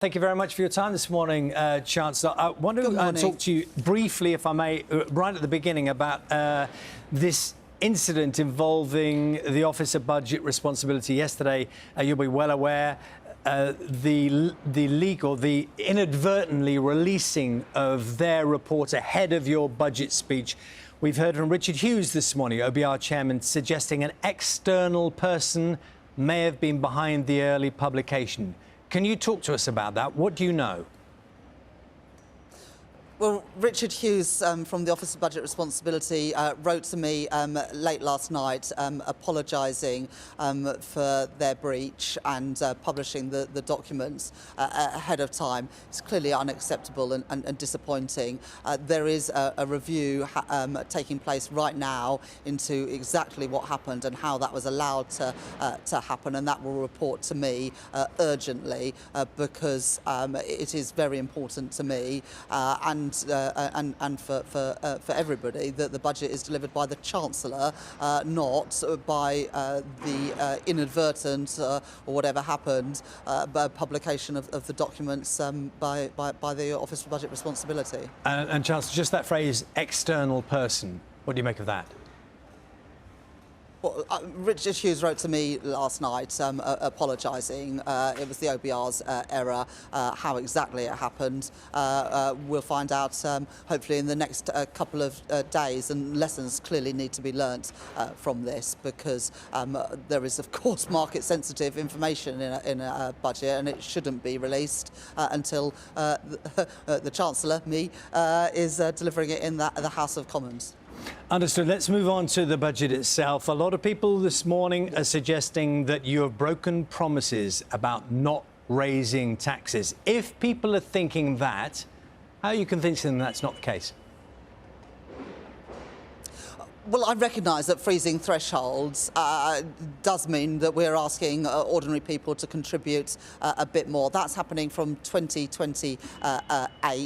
Thank you very much for your time this morning, Chancellor. I want to talk to you briefly, if I may, right at the beginning about this incident involving the Office of Budget Responsibility. Yesterday, you'll be well aware, the inadvertently releasing of their report ahead of your budget speech. We've heard from Richard Hughes this morning, OBR chairman, suggesting an external person may have been behind the early publication. Can you talk to us about that? What do you know? Well, Richard Hughes from the Office of Budget Responsibility wrote to me late last night apologising for their breach and publishing the documents ahead of time. It's clearly unacceptable and disappointing. There is a review taking place right now into exactly what happened and how that was allowed to happen, and that will report to me urgently because it is very important to me and for everybody that the budget is delivered by the Chancellor, not by the inadvertent or whatever happened publication of the documents by the Office for Budget Responsibility. And Chancellor, just that phrase, external person, what do you make of that? Well, Richard Hughes wrote to me last night apologising. It was the OBR's error. How exactly it happened, we'll find out hopefully in the next couple of days, and lessons clearly need to be learnt from this because there is, of course, market-sensitive information in a budget, and it shouldn't be released until the Chancellor, me, is delivering it in the House of Commons. Understood. Let's move on to the budget itself. A lot of people this morning are suggesting that you have broken promises about not raising taxes. If people are thinking that, how are you convincing them that's not the case? Well, I recognise that freezing thresholds does mean that we're asking ordinary people to contribute a bit more. That's happening from 2028.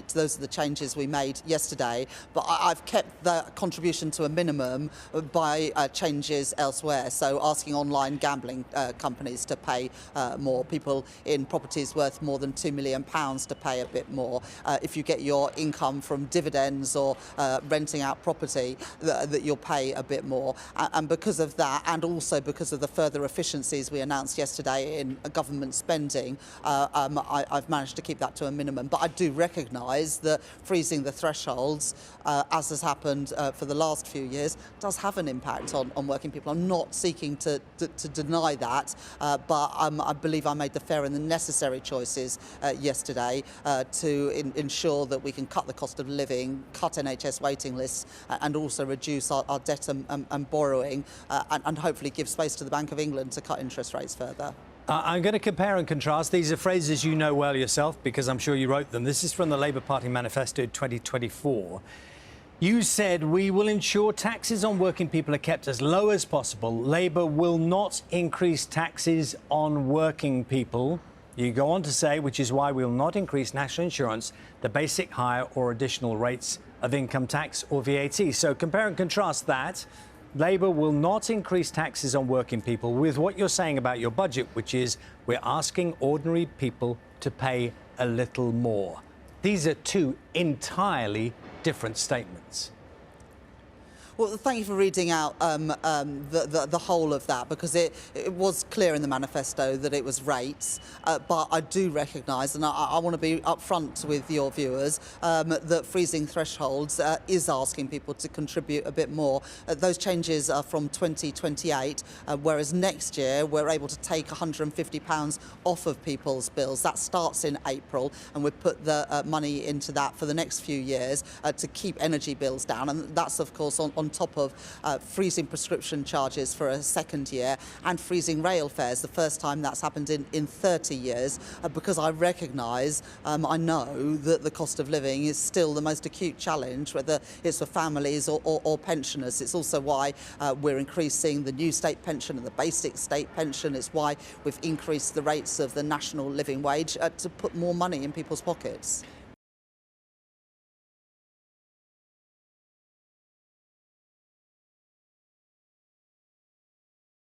Those are the changes we made yesterday. But I've kept the contribution to a minimum by changes elsewhere. So asking online gambling companies to pay more, people in properties worth more than £2 million to pay a bit more. If you get your income from dividends or renting out property, that you'll pay a bit more, and because of that, and also because of the further efficiencies we announced yesterday in government spending, I've managed to keep that to a minimum. But I do recognise that freezing the thresholds, as has happened for the last few years, does have an impact on working people. I'm not seeking to deny that, but I believe I made the fair and the necessary choices yesterday to ensure that we can cut the cost of living, cut NHS waiting lists, and also reduce our debt and borrowing, and hopefully give space to the Bank of England to cut interest rates further. I'm going to compare and contrast. These are phrases you know well yourself because I'm sure you wrote them. This is from the Labour Party manifesto 2024. You said, we will ensure taxes on working people are kept as low as possible. Labour will not increase taxes on working people. You go on to say, which is why we will not increase national insurance, the basic, higher or additional rates of income tax or VAT. So compare and contrast that. Labour will not increase taxes on working people with what you're saying about your budget, which is we're asking ordinary people to pay a little more. These are two entirely different statements. Well, thank you for reading out the whole of that, because it was clear in the manifesto that it was rates, but I do recognise, and I want to be upfront with your viewers, that freezing thresholds is asking people to contribute a bit more. Those changes are from 2028, whereas next year we're able to take £150 off of people's bills. That starts in April, and we've put the money into that for the next few years to keep energy bills down, and that's, of course, on top of freezing prescription charges for a second year and freezing rail fares, the first time that's happened in 30 years, because I recognise, I know that the cost of living is still the most acute challenge, whether it's for families or pensioners. It's also why we're increasing the new state pension and the basic state pension. It's why we've increased the rates of the national living wage to put more money in people's pockets.